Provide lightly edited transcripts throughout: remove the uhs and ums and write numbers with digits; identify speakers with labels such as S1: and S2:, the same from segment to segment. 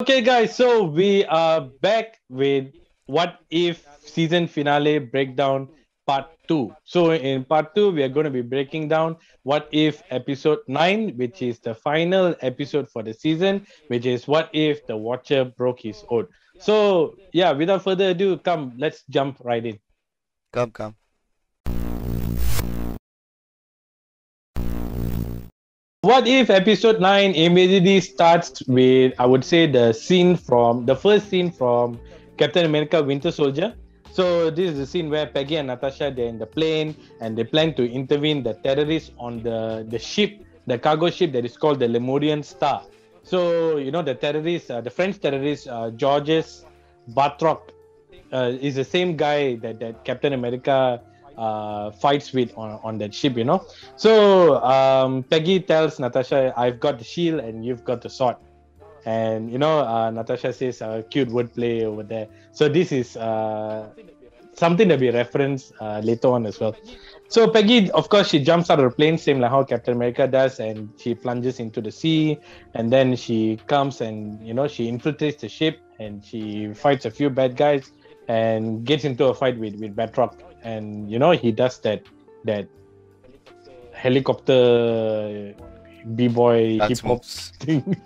S1: Okay, guys, so we are back with What If season finale breakdown part 2. So, in part 2, we are going to be breaking down What If episode 9, which is the final episode for the season, which is What If the Watcher broke his oath. So, yeah, without further ado, come, let's jump right in.
S2: Come.
S1: What If episode 9 immediately starts with, I would say, the first scene from Captain America Winter Soldier. So this is the scene where Peggy and Natasha, they're in the plane and they plan to intervene the terrorists on the ship, the cargo ship that is called the Lemurian Star. So, the terrorists, the French terrorist, Georges Batroc, is the same guy that Captain America fights with on that ship. So Peggy tells Natasha, I've got the shield and you've got the sword. And, Natasha says, cute wordplay over there. So this is something that we reference later on as well. So Peggy, of course, she jumps out of the plane, same like how Captain America does, and she plunges into the sea. And then she comes and, she infiltrates the ship and she fights a few bad guys and gets into a fight with Batroc. And, he does that helicopter b-boy
S2: Dance
S1: hip-hop
S2: moves.
S1: thing.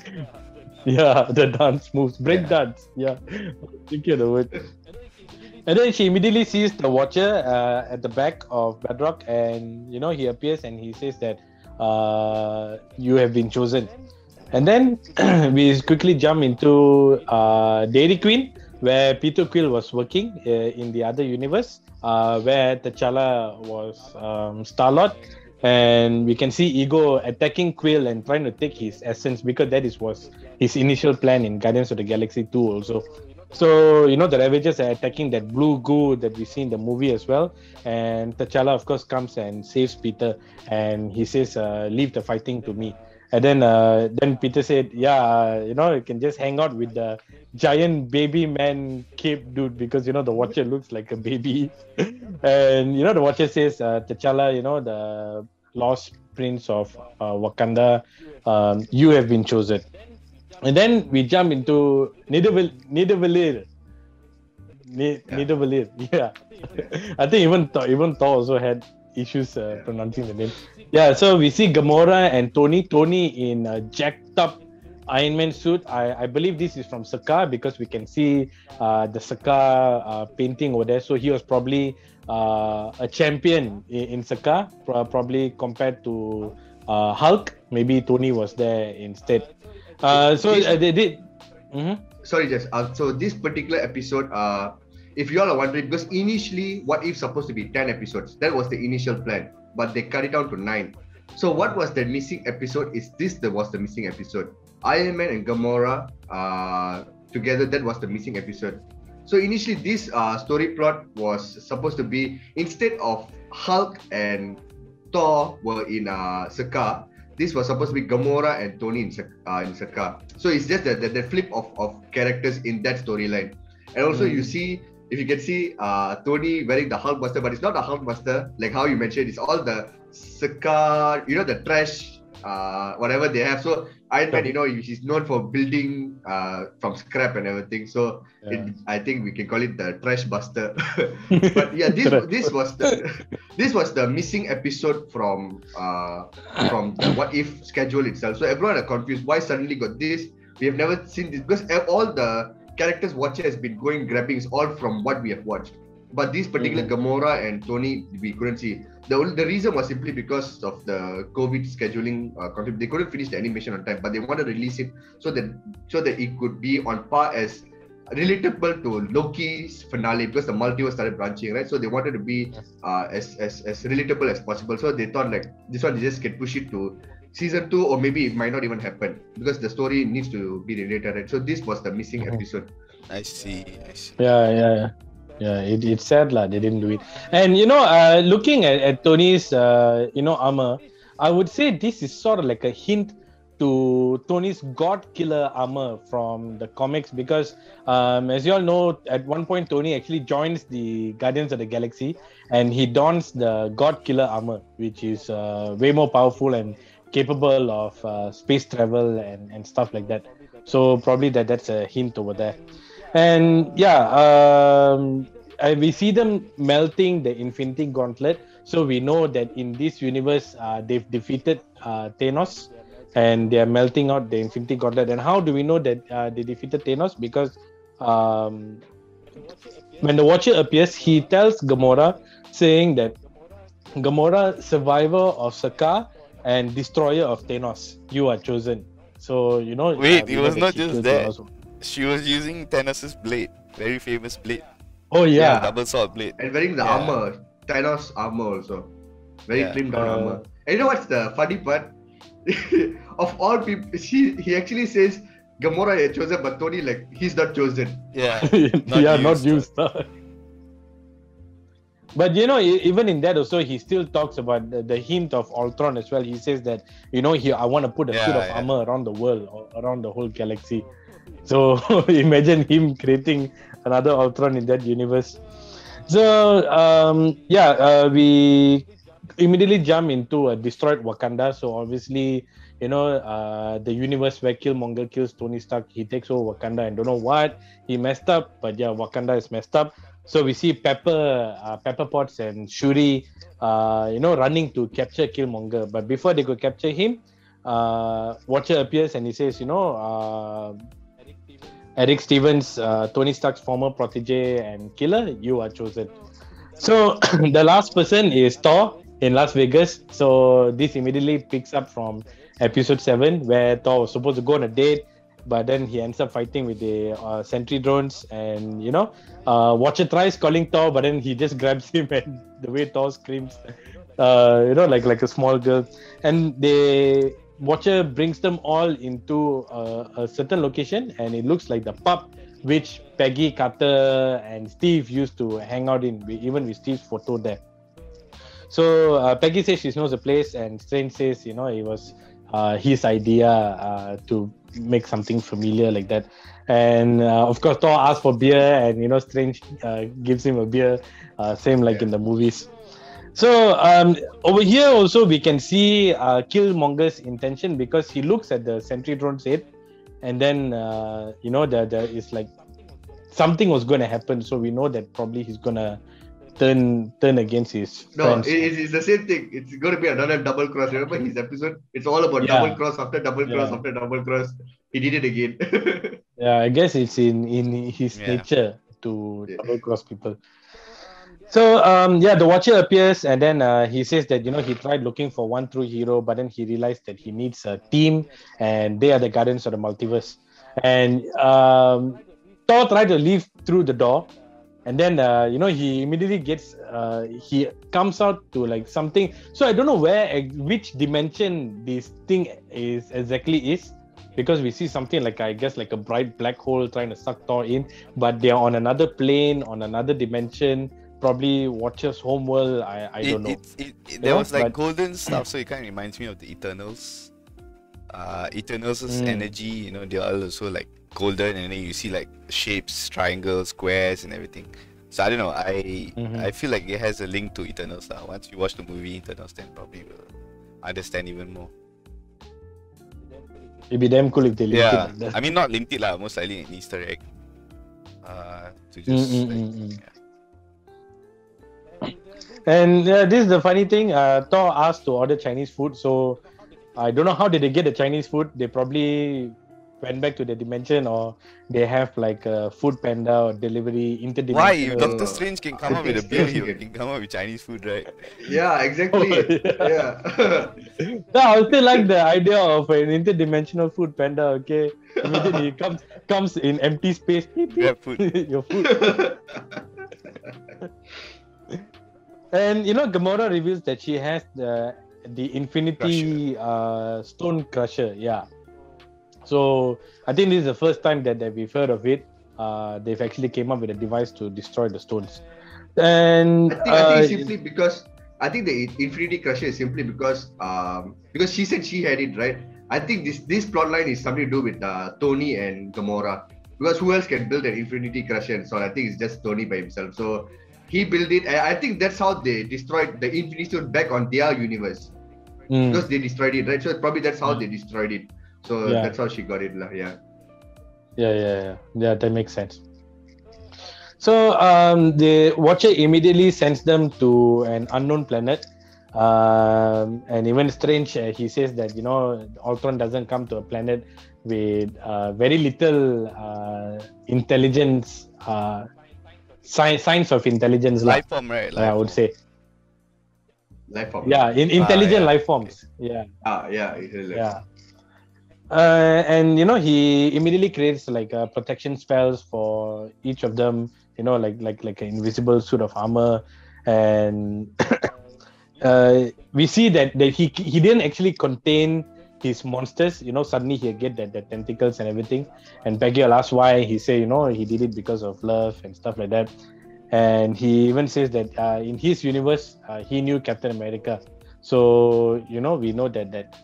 S1: Yeah, the dance moves, break
S2: Yeah.
S1: dance. Yeah, thinking of the word. And then she immediately sees the Watcher at the back of Bedrock, and he appears and he says that you have been chosen. And then we quickly jump into Dairy Queen, where Peter Quill was working in the other universe, where T'Challa was Star-Lord. And we can see Ego attacking Quill and trying to take his essence, because was his initial plan in Guardians of the Galaxy 2 also. So, the Ravagers are attacking that blue goo that we see in the movie as well. And T'Challa, of course, comes and saves Peter. And he says, leave the fighting to me. And then Peter said, yeah, you can just hang out with the giant baby man cape dude, because, the Watcher looks like a baby. And, the Watcher says, T'Challa, the lost prince of Wakanda, you have been chosen. And then we jump into Nidavellir. Nidavellir, yeah. I think even Thor also had issues pronouncing the name. Yeah, so we see Gamora and Tony in a jacked up Iron Man suit. I believe this is from Sakaar, because we can see the Sakaar painting over there. So he was probably a champion in Sakaar, probably compared to Hulk. Maybe Tony was there instead. They did. Mm-hmm.
S3: Sorry, Jess. So this particular episode, if you all are wondering, because initially, What If supposed to be 10 episodes? That was the initial plan, but they cut it down to 9. So what was the missing episode? Was the missing episode? Iron Man and Gamora together. That was the missing episode. So initially, this story plot was supposed to be, instead of Hulk and Thor were in Sakaar, this was supposed to be Gamora and Tony in Sakaar. So it's just the flip of characters in that storyline. And also you see, if you can see Tony wearing the Hulkbuster, but it's not a Hulkbuster like how you mentioned. It's all the Sakaar, the trash, whatever they have. So Iron Man, he's known for building from scrap and everything. So I think we can call it the trash buster. But yeah, this was the missing episode from the What If schedule itself. So everyone are confused. Why suddenly got this? We have never seen this, because all the characters Watcher has been grabbing is all from what we have watched. But this particular Gamora and Tony, we couldn't see. The reason was simply because of the COVID scheduling conflict. They couldn't finish the animation on time, but they want to release it so that it could be on par as relatable to Loki's finale, because the multiverse started branching, right? So they wanted to be as relatable as possible. So they thought like this one, they just can push it to season 2, or maybe it might not even happen because the story needs to be related, right? So this was the missing episode.
S2: I see.
S1: Yeah. It's sad lah, they didn't do it. And looking at Tony's armor, I would say this is sort of like a hint to Tony's God Killer armor from the comics, because as you all know, at one point Tony actually joins the Guardians of the Galaxy and he dons the God Killer armor, which is way more powerful and capable of space travel and stuff like that. So probably that's a hint over there. And yeah, we see them melting the Infinity Gauntlet. So we know that in this universe, they've defeated Thanos, and they are melting out the Infinity Gauntlet. And how do we know that they defeated Thanos? Because um, when the Watcher appears, he tells Gamora, saying that Gamora, survivor of Sakaar and destroyer of Thanos, you are chosen. So
S2: Wait,
S1: we
S2: it
S1: know
S2: was
S1: that
S2: not
S1: she
S2: just
S1: killed
S2: that.
S1: Thanos.
S2: She was using Thanos' blade, very famous blade.
S1: Oh yeah.
S2: Double sword blade.
S3: And wearing the
S2: Yeah.
S3: armor, Thanos armor also. Very
S2: Yeah.
S3: trimmed down armor. And you know what's the funny part? Of all people, he actually says Gamora is chosen, but Tony he's not chosen.
S2: Yeah.
S1: Not used. But even in that also, he still talks about the hint of Ultron as well. He says that I want to put a suit of armor around the world or around the whole galaxy. So imagine him creating another Ultron in that universe. So we immediately jump into a destroyed Wakanda. So obviously, the universe where Killmonger kills Tony Stark, he takes over Wakanda and don't know what he messed up, but yeah, Wakanda is messed up. So we see Pepper Potts and Shuri, running to capture Killmonger. But before they could capture him, Watcher appears and he says, Eric Stevens, Tony Stark's former protege and killer, you are chosen. So the last person is Thor in Las Vegas. So this immediately picks up from episode 7, where Thor was supposed to go on a date, but then he ends up fighting with the sentry drones, and Watcher tries calling Thor, but then he just grabs him, and the way Thor screams, like a small girl, and Watcher brings them all into a certain location, and it looks like the pub which Peggy, Carter, and Steve used to hang out in, even with Steve's photo there. So Peggy says she knows the place, and Strange says it was his idea to make something familiar like that. And of course, Thor asks for beer, and Strange gives him a beer, same like in the movies. So over here also we can see Killmonger's intention, because he looks at the sentry drone's head, and then there is like something was going to happen. So we know that probably he's gonna turn against his friends.
S3: No, it's the same thing. It's going to be another double cross. Remember his episode? It's all about double cross after double cross after double cross. He did it again.
S1: Yeah, I guess it's in his nature to double cross people. So the Watcher appears, and then he says that he tried looking for one true hero, but then he realized that he needs a team, and they are the Guardians of the Multiverse. And Thor tried to leave through the door, and then he immediately he comes out to like something. So I don't know which dimension this thing is exactly, because we see something like, I guess, like a bright black hole trying to suck Thor in, but they're on another plane, on another dimension. Probably Watcher's homeworld. I don't know.
S2: There was like golden stuff, so it kind of reminds me of the Eternals. Eternals' energy, they're all also like golden, and then you see like shapes, triangles, squares, and everything. So I don't know. I feel like it has a link to Eternals now. Once you watch the movie Eternals, then probably will understand even more.
S1: It'd be damn cool if they linked it like that.
S2: I mean, not linked it lah. Most likely an Easter egg. To just
S1: And this is the funny thing. Thor asked to order Chinese food, so I don't know how did they get the Chinese food. They probably went back to the dimension, or they have like a food panda or delivery interdimensional.
S2: Why? If Doctor Strange can come up with a beer, he can come up with Chinese food, right?
S3: Yeah, exactly.
S1: No, I still like the idea of an interdimensional food panda. Okay, immediately it comes in empty space.
S2: Grab food.
S1: Your food. And Gamora reveals that she has the Infinity Stone Crusher. Yeah. So I think this is the first time that we've heard of it. They've actually came up with a device to destroy the stones. And
S3: I think simply because I think the Infinity Crusher is simply because she said she had it, right? I think this plot line is something to do with Tony and Gamora, because who else can build an Infinity Crusher? And so I think it's just Tony by himself. So he built it. I think that's how they destroyed the Infinity Stone back on their universe, because they destroyed it, right? So probably that's how they destroyed it. So that's how she got it, yeah.
S1: Yeah, that makes sense. So the Watcher immediately sends them to an unknown planet. And even Strange, he says that Ultron doesn't come to a planet with very little intelligence, signs of intelligence,
S2: Life form, right?
S1: I would say.
S3: Life form.
S1: Yeah, intelligent life forms. Yeah.
S3: Yeah, it is.
S1: Yeah. And he immediately creates like protection spells for each of them. Like an invisible suit of armor, and we see that he didn't actually contain his monsters. Suddenly he get the tentacles and everything. And Peggy will ask why. He say he did it because of love and stuff like that. And he even says that in his universe he knew Captain America. So we know that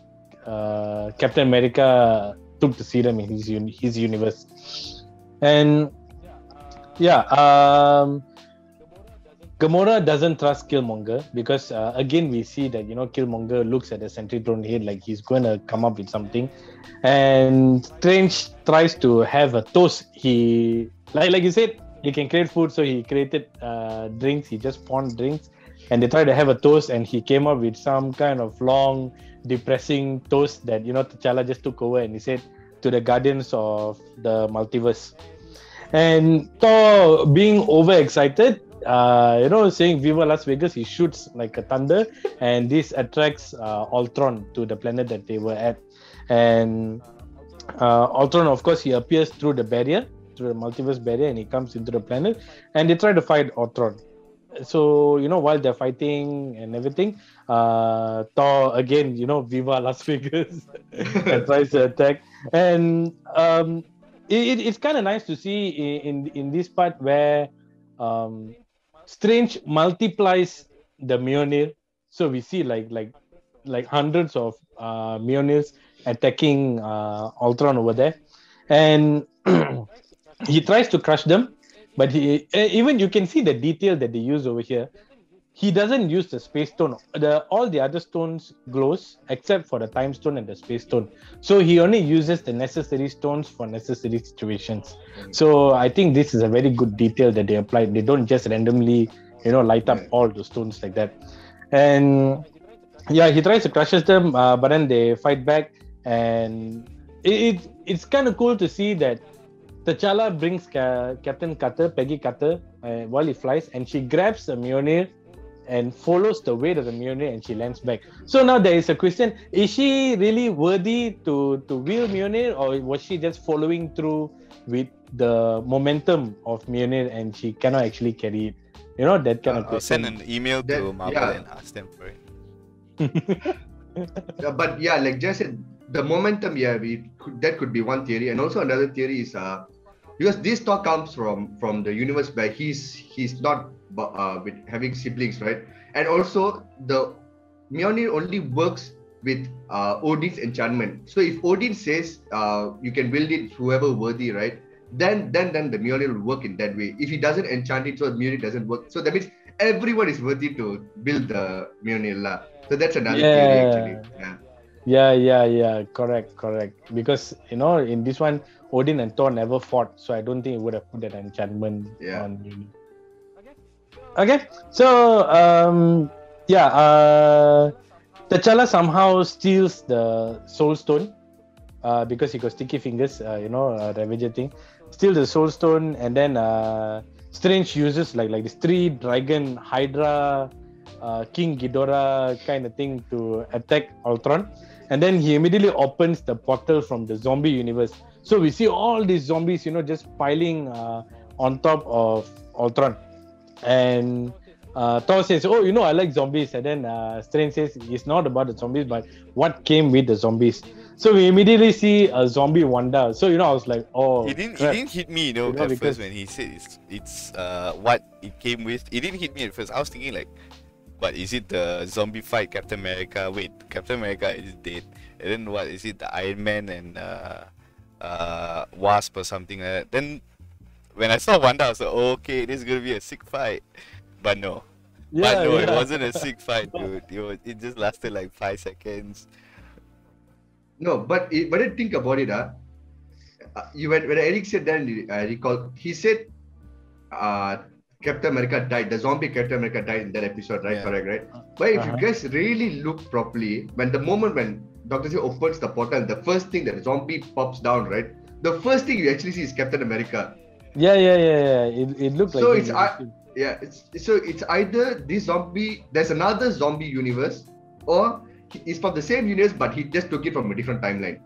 S1: Captain America took the serum in his universe. And Gamora doesn't trust Killmonger because again we see that Killmonger looks at the Sentry Throne head like he's going to come up with something, and Strange tries to have a toast. He like you said, he can create food, so he created drinks. He just spawned drinks, and they tried to have a toast, and he came up with some kind of long, depressing toast that T'Challa just took over, and he said to the Guardians of the Multiverse. And Thor, being overexcited, saying "Viva Las Vegas," he shoots like a thunder, and this attracts Ultron to the planet that they were at. And Ultron, of course, he appears through the barrier, through the multiverse barrier, and he comes into the planet, and they try to fight Ultron. So while they're fighting and everything, Thor again, "Viva Las Vegas," and tries to attack. And it's kind of nice to see in this part where Strange multiplies the Mjolnir. So we see like hundreds of Mjolnirs attacking Ultron over there, and he tries to crush them. But even you can see the detail that they use over here. He doesn't use the space stone. All the other stones glows except for the time stone and the space stone. So he only uses the necessary stones for necessary situations. So I think this is a very good detail that they applied. They don't just randomly, light up all the stones like that. And he tries to crush them, but then they fight back. And it's kind of cool to see that T'Challa brings Captain Carter, Peggy Carter, while he flies, and she grabs the Mjolnir and follows the weight of the Mjolnir, and she lands back. So now there is a question: is she really worthy to wield Mjolnir, or was she just following through with the momentum of Mjolnir and she cannot actually carry it? That kind of question.
S2: Send an email to Marvel and ask them for it.
S3: But like Jay said, the momentum, that could be one theory. And also another theory is because this talk comes from the universe where he's not with having siblings, right? And also the Mjolnir only works with Odin's enchantment. So if Odin says you can build it whoever worthy, right? Then the Mjolnir will work in that way. If he doesn't enchant it, so the Mjolnir doesn't work. So that means everyone is worthy to build the Mjolnir lah. So that's another theory actually.
S1: Yeah. Correct. Because in this one, Odin and Thor never fought, so I don't think it would have put that enchantment on Mjolnir. Okay, so T'Challa somehow steals the Soul Stone because he got sticky fingers, Ravager thing. Steal the Soul Stone, and then Strange uses like this 3-dragon Hydra King Ghidorah kind of thing to attack Ultron, and then he immediately opens the portal from the zombie universe. So we see all these zombies, just piling on top of Ultron. And Thor says, "Oh, I like zombies." And then Strange says, "It's not about the zombies, but what came with the zombies." So we immediately see a zombie Wanda. So I was like, "Oh."
S2: It didn't hit me, at first when he said it's what it came with. It didn't hit me at first. I was thinking like, but is it the zombie fight Captain America? Wait, Captain America is dead. And then what is it? The Iron Man and Wasp or something like that. Then when I saw Wanda, I was like, oh, okay, this is gonna be a sick fight. But no. It wasn't a sick fight, dude. It just lasted like 5 seconds.
S3: No, but think about it, when Eric said that, I recall he said, Captain America died. The zombie Captain America died in that episode, right?
S2: Yeah.
S3: Correct, right? But if you guys really look properly, when Doctor Strange opens the portal, the first thing that the zombie pops down, right? The first thing you actually see is Captain America.
S1: Yeah. It looked like.
S3: So it's either this zombie, there's another zombie universe, or it's from the same universe, but he just took it from a different timeline.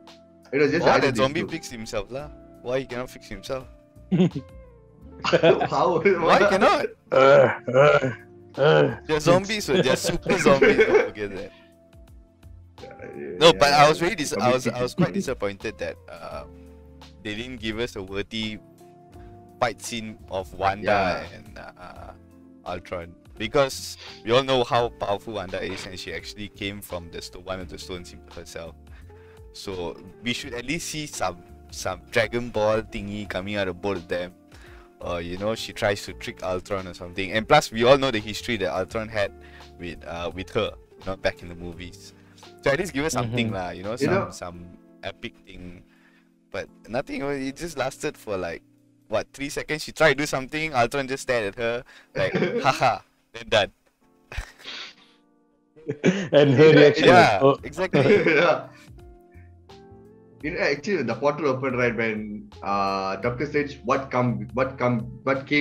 S3: It was just
S2: Why
S3: either
S2: that zombie
S3: these two.
S2: fix himself lah? Why he cannot fix himself?
S3: How?
S2: Why cannot? They're zombies, so they're super zombies. Don't forget that. No, but I was really I was quite disappointed that they didn't give us a worthy fight scene of Wanda and Ultron, because we all know how powerful Wanda is, and she actually came from one of the stones herself. So we should at least see some Dragon Ball thingy coming out of both of them. You know, she tries to trick Ultron or something. And plus, we all know the history that Ultron had with her, you know, back in the movies. So at least give us something lah, you know, some epic thing. But nothing. It just lasted for like 3 seconds. She tried to do something. Ultron just stared at her like, haha, then done.
S1: And her reaction.
S2: Yeah,
S1: was,
S2: exactly.
S3: Yeah. You know, actually, the portal opened right when Doctor Strange what came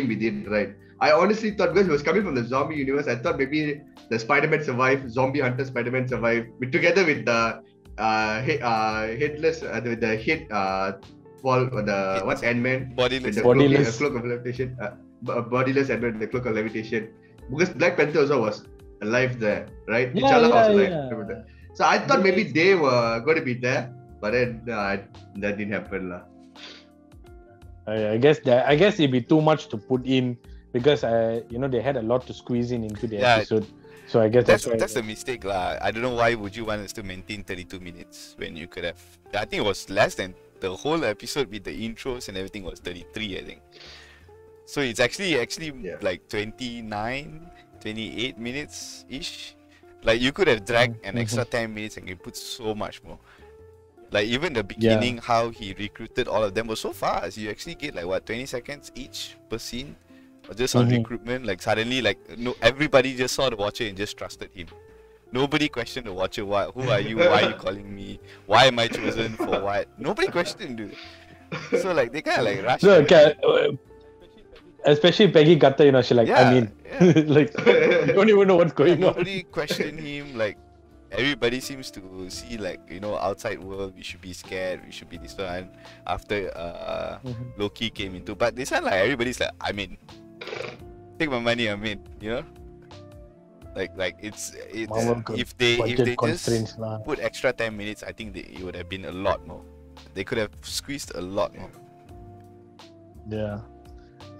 S3: with it, right? I honestly thought, because it was coming from the zombie universe, I thought maybe the Spider-Man survived, zombie hunter Spider-Man survived, together with the headless, with the head what's Ant-Man?
S2: Bodiless.
S3: Bodiless. Cloak of levitation. Bodiless Ant-Man, the cloak of levitation. Because Black Panther also was alive there, right? T'Challa was alive. So I thought maybe they were going to be there. But then that didn't happen lah.
S1: I guess it'd be too much to put in, because they had a lot to squeeze into the episode. So I guess
S2: that's the mistake lah. I don't know why would you want us to maintain 32 minutes when you could have. I think it was less than the whole episode with the intros and everything was 33, I think. So it's actually like 29, 28 minutes ish. Like you could have dragged an extra 10 minutes and you put so much more. Like even the beginning, how he recruited all of them was so fast. You actually get like 20 seconds each per scene, or just on recruitment. Like suddenly, everybody just saw the Watcher and just trusted him. Nobody questioned the Watcher. Who are you? Why are you calling me? Why am I chosen for what? Nobody questioned, dude. So like they kind of like rushed.
S1: No, especially Peggy Carter, she's like, like you don't even know what's going on.
S2: Nobody questioned him. Like everybody seems to see outside world, we should be scared, we should be this one. After Loki came into, but this one everybody's like, I'm in. Take my money, I'm in. Like it's if they just put extra 10 minutes, I think it would have been a lot more. They could have squeezed a lot more.
S1: Yeah.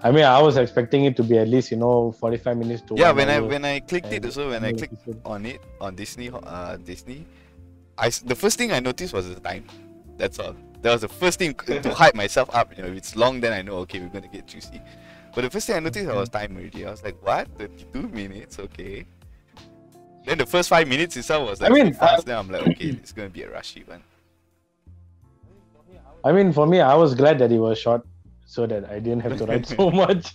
S1: I mean, I was expecting it to be at least 45 minutes to.
S2: Yeah, when I clicked it also, when I clicked on it on Disney, the first thing I noticed was the time. That's all. That was the first thing to hype myself up. If it's long, then I know okay, we're gonna get juicy. But the first thing I noticed was time already. I was like, what? 32 minutes? Okay. Then the first 5 minutes itself was like fast. Then I'm like, okay, it's gonna be a rushy one.
S1: I mean, for me, I was glad that it was short, so that I didn't have to write so much.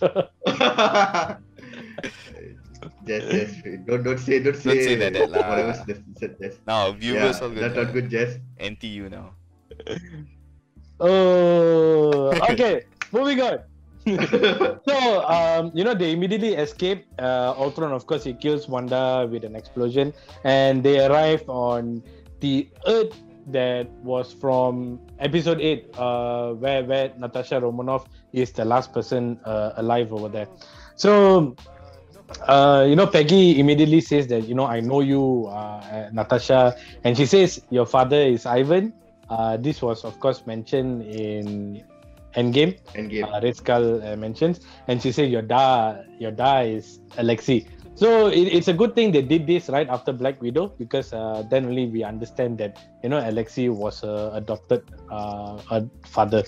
S3: Jess, don't say
S2: that lah.
S3: Whatever Jess.
S2: Now viewers are
S3: that's not good, Jess.
S2: NTU now.
S1: Oh, okay. Moving on. So, they immediately escape. Ultron, of course, he kills Wanda with an explosion, and they arrive on the Earth that was from episode 8, where Natasha Romanoff is the last person alive over there. So, Peggy immediately says that, I know you, Natasha, and she says your father is Ivan. This was, of course, mentioned in Endgame. Red Skull mentions, and she said your dad is Alexei. So it's a good thing they did this right after Black Widow, because then only we understand that Alexei was adopted father.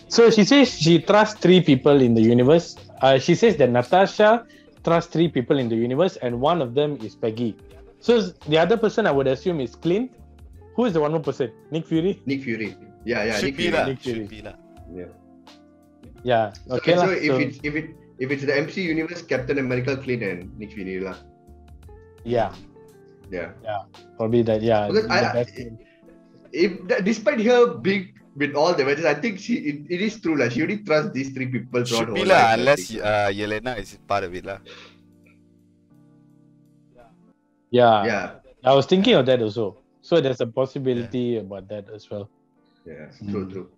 S1: So she says she trusts 3 people in the universe. She says that Natasha trusts 3 people in the universe, and one of them is Peggy. So the other person I would assume is Clint. Who is the one more person? Nick Fury?
S3: Nick Fury. Yeah,
S2: Should
S3: Nick
S2: be
S3: Fury.
S2: lah.
S3: Yeah.
S1: Yeah.
S3: So,
S1: Okay
S3: so
S1: lah.
S3: if it's the MC universe, Captain America, Clint, and Nick Fury lah.
S1: Yeah.
S3: Yeah.
S1: Probably that. Yeah.
S3: Because
S1: The best.
S3: despite her being with all the matches, I think it is true lah. She only trusts these three people throughout
S2: Should
S3: her
S2: be
S3: life.
S2: lah, unless Yelena is part of it lah.
S1: Yeah.
S3: Yeah.
S1: I was thinking of that also. So there's a possibility about that as well.
S3: Yeah. True.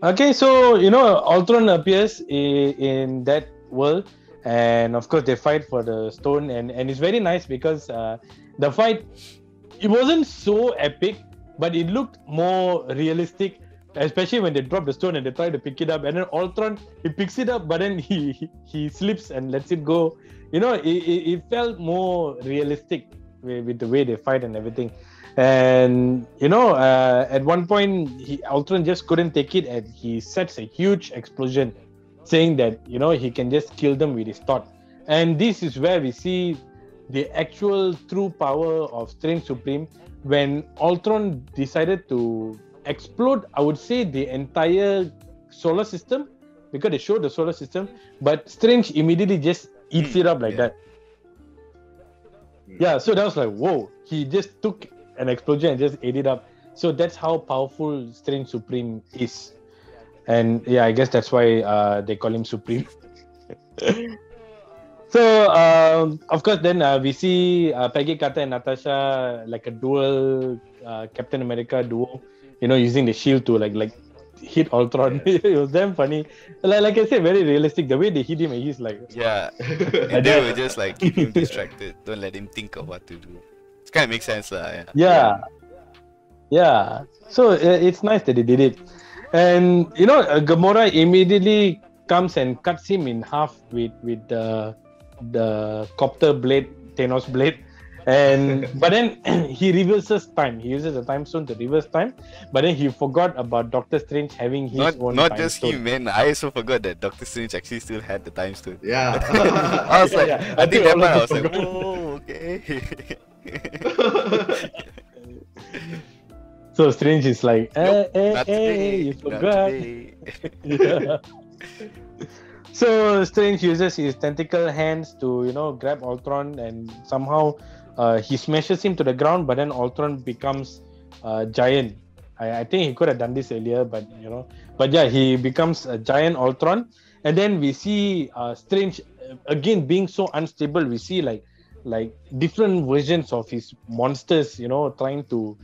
S1: Okay, so Ultron appears in that world, and of course they fight for the stone, and it's very nice because the fight, it wasn't so epic, but it looked more realistic, especially when they drop the stone and they try to pick it up, and then Ultron, he picks it up, but then he slips and lets it go. It felt more realistic with the way they fight and everything. And at one point Ultron just couldn't take it, and he sets a huge explosion, saying that he can just kill them with his thought. And this is where we see the actual true power of Strange Supreme, when Ultron decided to explode, I would say, the entire solar system, because they showed the solar system, but Strange immediately just eats it up like that. Yeah, so that was like, whoa, he just took an explosion and just ate it up. So that's how powerful Strange Supreme is. And yeah, I guess that's why they call him Supreme. So of course then we see Peggy Carter and Natasha like a dual Captain America duo, using the shield to like hit Ultron. It was damn funny. Like I said, very realistic. The way they hit him, and he's like,
S2: Yeah. And they will just like keep him distracted. Don't let him think of what to do. It kind of makes sense lah.
S1: Yeah. So it's nice that they did it. And Gamora immediately comes and cuts him in half with the copter blade, Thanos blade. And but then he reverses time. He uses the time stone to reverse time. But then he forgot about Doctor Strange having his own
S2: Not
S1: time
S2: just
S1: stone.
S2: him, man. I also forgot that Doctor Strange actually still had the time stone.
S3: Yeah.
S2: I was like,
S1: Yeah.
S2: I think that
S1: all of
S2: part I
S1: us
S2: was like,
S1: forgot.
S2: oh, okay.
S1: So Strange is like,
S2: Nope, not today,
S1: you
S2: not
S1: forgot.
S2: today.
S1: Yeah. So Strange uses his tentacle hands to grab Ultron, and somehow he smashes him to the ground, but then Ultron becomes giant. I think he could have done this earlier, but yeah, he becomes a giant Ultron. And then we see Strange again being so unstable. We see like different versions of his monsters trying to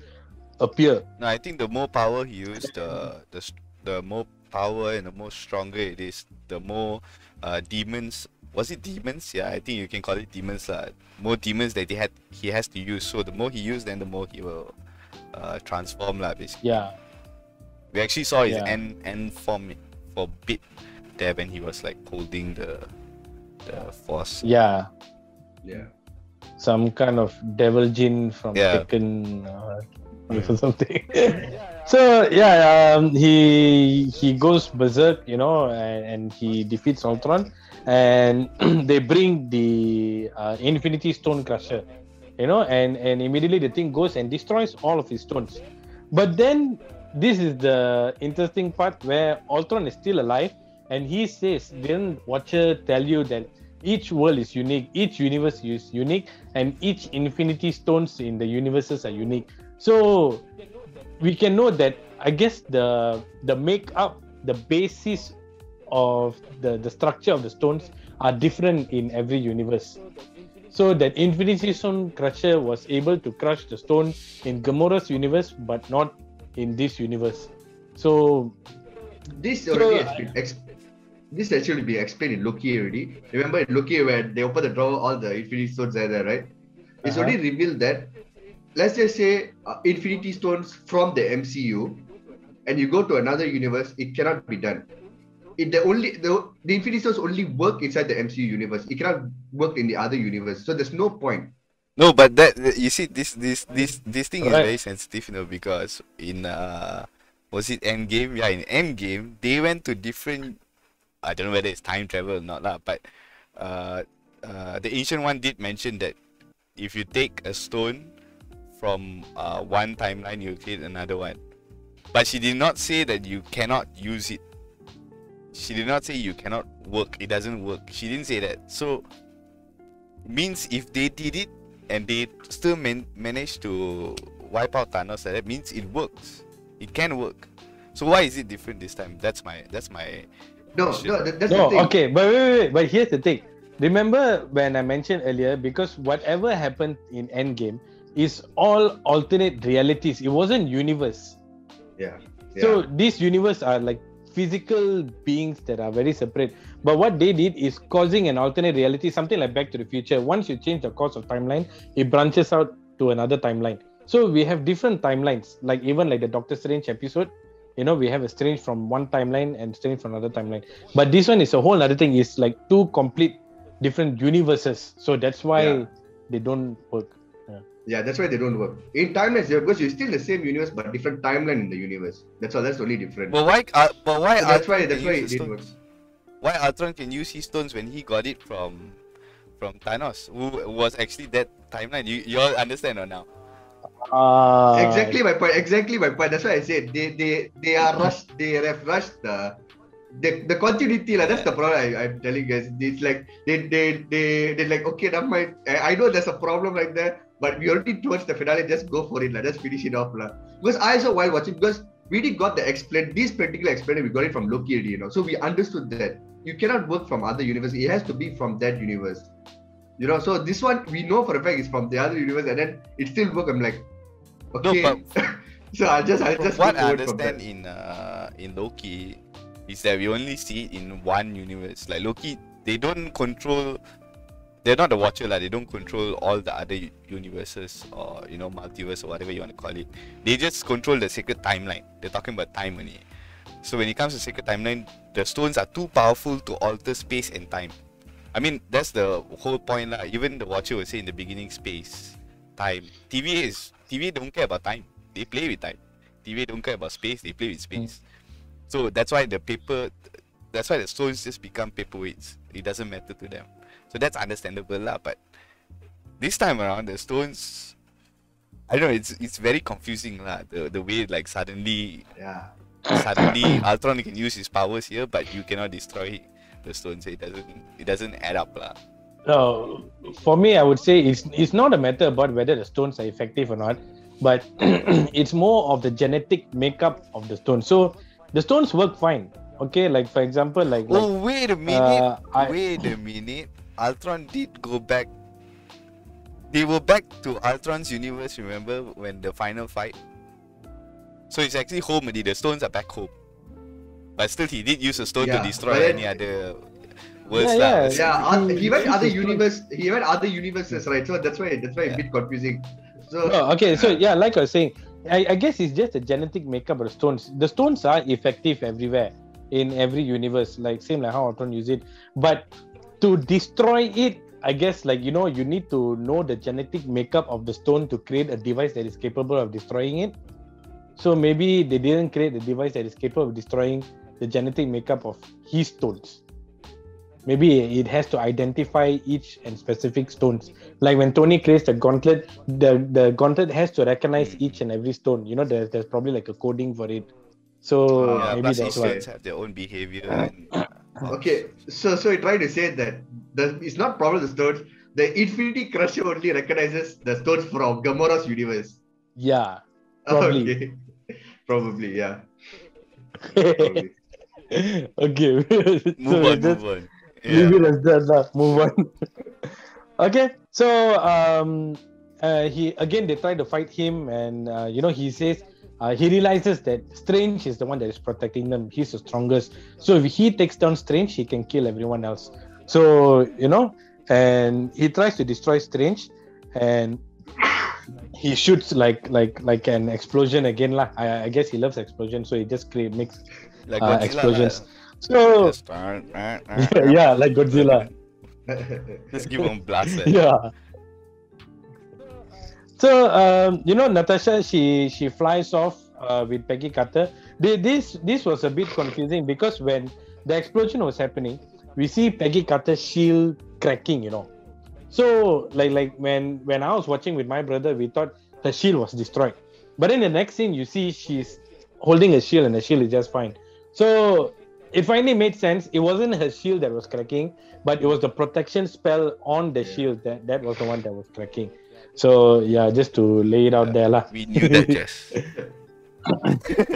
S1: appear.
S2: No, I think the more power he used, the more power and the more stronger it is, the more demons. Was it demons? Yeah, I think you can call it demons. More demons that he has to use. So the more he used, then the more he will transform basically.
S1: Yeah.
S2: We actually saw his end form for a bit there when he was like holding the force.
S1: Yeah.
S3: Yeah.
S1: Some kind of devil jinn from Tekken or something. So yeah, he goes berserk, and he defeats Ultron, and they bring the Infinity Stone Crusher, and immediately the thing goes and destroys all of his stones. But then this is the interesting part where Ultron is still alive, and he says, "Didn't Watcher tell you that each world is unique, each universe is unique, and each Infinity Stones in the universes are unique?" So we can know that, I guess, the makeup, the basis of the structure of the stones are different in every universe. So that Infinity Stone Crusher was able to crush the stone in Gamora's universe, but not in this universe. So
S3: This already this actually be explained in Loki already. Remember in Loki where they open the drawer, all the Infinity Stones are there, right? It's already revealed that, let's just say Infinity Stones from the MCU, and you go to another universe, it cannot be done. The Infinity Stones only work inside the MCU universe. It cannot work in the other universe. So there's no point.
S2: No, but that you see, this thing is very sensitive, because in was it Endgame? Yeah, in Endgame they went to different. I don't know whether it's time travel or not lah, but the Ancient One did mention that if you take a stone from one timeline, you create another one. But she did not say that you cannot use it. She did not say you cannot work. It doesn't work. She didn't say that. So means if they did it and they still managed to wipe out Thanos, that means it works. It can work. So why is it different this time? That's my
S3: That's
S1: No,
S3: the thing.
S1: okay, but wait. But here's the thing. Remember when I mentioned earlier, because whatever happened in Endgame is all alternate realities. It wasn't universe.
S3: Yeah.
S1: So these universe are like physical beings that are very separate. But what they did is causing an alternate reality, something like Back to the Future. Once you change the course of timeline, it branches out to another timeline. So we have different timelines, like even like the Doctor Strange episode. We have a Strange from one timeline and Strange from another timeline. But this one is a whole other thing. It's like two complete different universes. So that's why they don't work.
S3: Yeah, that's why they don't work. In timelines, because you're still the same universe, but different timeline in the universe. That's all. That's only different.
S2: But why?
S3: So that's why it didn't work.
S2: Why Ultron can use his stones when he got it from Thanos, who was actually that timeline? You all understand or now?
S3: Exactly my point. That's why I said they are rushed. They have rushed the continuity. Like, that's the problem. I'm telling you guys. It's like they're like, okay, never mind. I know there's a problem like that, but we already towards the finale. Just go for it. Like, just finish it off. Because I also while watching, because we did got the this particular explainer, we got it from Loki already, so we understood that you cannot work from other universe. It has to be from that universe. So this one we know for a fact is from the other universe, and then it still work. I'm like, okay. No, but so I just
S2: what I understand in Loki is that we only see it in one universe. Like Loki, they're not the Watcher, they don't control all the other universes or multiverse or whatever you want to call it. They just control the sacred timeline. They're talking about time only. So when it comes to sacred timeline, the stones are too powerful to alter space and time. I mean, that's the whole point. Even the Watcher will say in the beginning, space, time. TV don't care about time. They play with time. TV don't care about space. They play with space. So that's why the stones just become paperweights. It doesn't matter to them. So that's understandable but this time around the stones, I don't know, it's very confusing the way like suddenly Ultron can use his powers here, but you cannot destroy the stones. It doesn't add up
S1: No, for me I would say it's not a matter about whether the stones are effective or not, but it's more of the genetic makeup of the stones. So the stones work fine. Okay, like for example,
S2: wait a minute. Ultron did go back. They were back to Ultron's universe, remember, when the final fight? So it's actually home already. The stones are back home. But still, he did use a stone to destroy any other worlds.
S3: He went other universe. He went other universes, right? So that's why a bit confusing. So
S1: like I was saying, I guess it's just a genetic makeup of the stones. The stones are effective everywhere in every universe, same like how Ultron use it. But to destroy it, I guess you need to know the genetic makeup of the stone to create a device that is capable of destroying it. So maybe they didn't create a device that is capable of destroying the genetic makeup of his stones. Maybe it has to identify each and specific stones. Like when Tony creates the gauntlet, the gauntlet has to recognize each and every stone. There's probably a coding for it. So maybe that's why.
S2: Stones have their own behavior.
S3: Okay, so you're trying to say that it's not problem the stones. The Infinity Crusher only recognizes the stones from Gamora's universe.
S1: Yeah, probably.
S3: Okay. Probably, yeah.
S1: Okay.
S2: Move on.
S1: Leave it as that. Move on. Okay, so they try to fight him, and he says. He realizes that Strange is the one that is protecting them. He's the strongest. So if he takes down Strange, he can kill everyone else. So, and he tries to destroy Strange, and he shoots like an explosion again. I guess he loves explosions, so he just makes explosions. So, like Godzilla.
S2: Just give him blast.
S1: Yeah. So Natasha, she flies off with Peggy Carter. This was a bit confusing because when the explosion was happening, we see Peggy Carter's shield cracking. So like when I was watching with my brother, we thought her shield was destroyed. But in the next scene, you see she's holding a shield, and the shield is just fine. So it finally made sense. It wasn't her shield that was cracking, but it was the protection spell on the shield that was the one that was cracking. So yeah, just to lay it out there, lah.
S2: We knew that, Jess.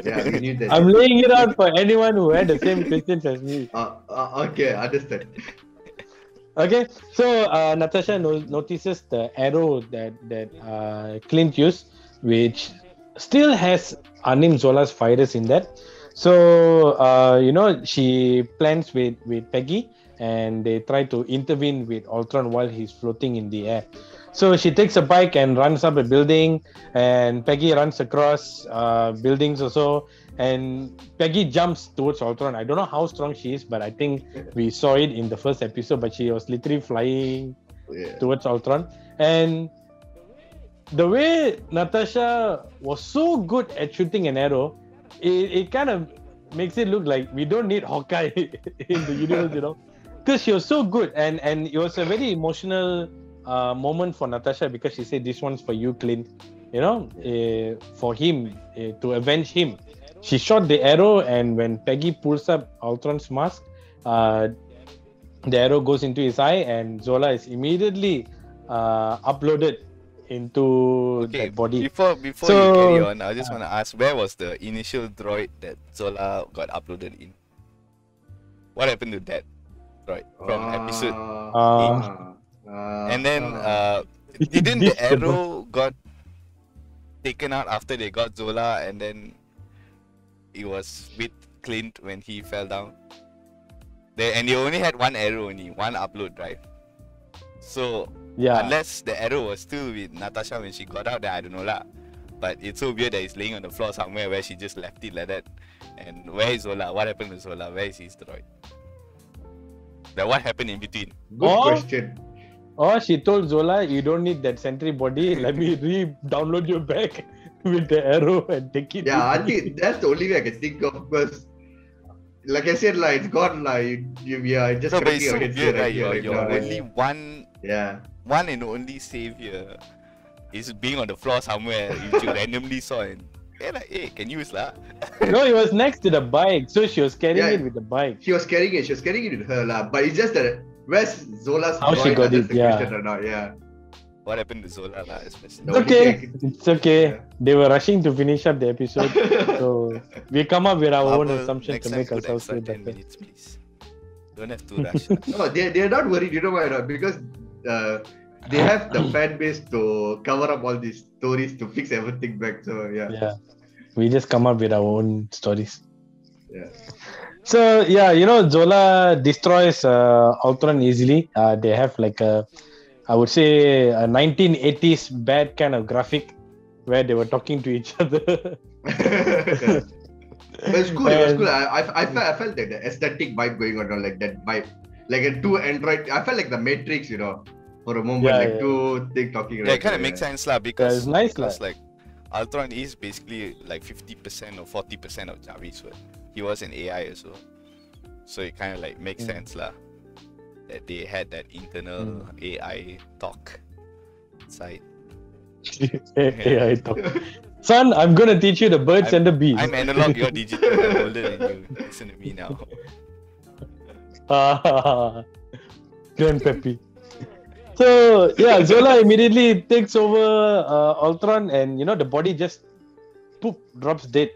S3: Yeah, we knew that.
S1: I'm laying it out for anyone who had the same questions as me.
S3: Okay, understand.
S1: Okay, so Natasha notices the arrow that Clint used, which still has unnamed Zola's virus in that. So she plans with Peggy, and they try to intervene with Ultron while he's floating in the air. So she takes a bike and runs up a building, and Peggy runs across buildings also. And Peggy jumps towards Ultron. I don't know how strong she is, but I think we saw it in the first episode. But she was literally flying towards Ultron. And the way Natasha was so good at shooting an arrow, it kind of makes it look like we don't need Hawkeye in the universe, because she was so good. And it was a very emotional moment for Natasha, because she said, "This one's for you, Clint." For him, to avenge him. She shot the arrow, and when Peggy pulls up Ultron's mask, the arrow goes into his eye, and Zola is immediately uploaded into that body.
S2: Before you carry on, I just want to ask, where was the initial droid that Zola got uploaded in? What happened to that droid from episode 8? And then didn't the arrow got taken out after they got Zola, and then it was with Clint when he fell down? And they only had one arrow, one upload, right? So unless the arrow was still with Natasha when she got out, then I don't know lah. But it's so weird that it's laying on the floor somewhere where she just left it like that. And where is Zola? What happened to Zola? Where is his droid? What happened in between?
S3: Good question.
S1: Or she told Zola, "You don't need that sentry body. Let me re-download your back with the arrow and take it."
S3: Yeah, I think that's the only way I can think of, because like I said, it's gone, just
S2: no, but it's so weird, right? You're
S3: now,
S2: only one and only savior is being on the floor somewhere which you randomly saw, and they're like, "Hey, can use lah."
S1: No, it was next to the bike, so she was carrying it with the bike.
S3: She was carrying it with her lah. But it's just that where's Zola's
S1: how she got it?
S3: Or not,
S2: What happened to Zola lah, especially?
S1: It's okay. Yeah. They were rushing to finish up the episode, so we come up with our own assumption to make ourselves feel better.
S2: 10 minutes, please. Don't have to rush.
S3: No, they're not worried. You know why not? Because they have the fan base to cover up all these stories to fix everything back. So
S1: yeah, we just come up with our own stories.
S3: Yeah.
S1: So Zola destroys Ultron easily. They have I would say a 1980s bad kind of graphic where they were talking to each other.
S3: It's cool. It was cool. I felt like the aesthetic vibe going on, like that vibe, like a two android. I felt like the Matrix, for a moment, two things talking.
S2: Yeah, it kind of makes sense lah, because
S1: it's nice
S2: like Ultron is basically like 50% or 40% of Jarvis. He was an AI also, so it kind of like makes sense lah, that they had that internal AI talk inside.
S1: AI talk. Son, I'm gonna teach you the birds and the bees.
S2: I'm analog, you're digital. I'm older than you. Listen to me now.
S1: Grand Peppy. So Zola immediately takes over Ultron, and the body just drops dead.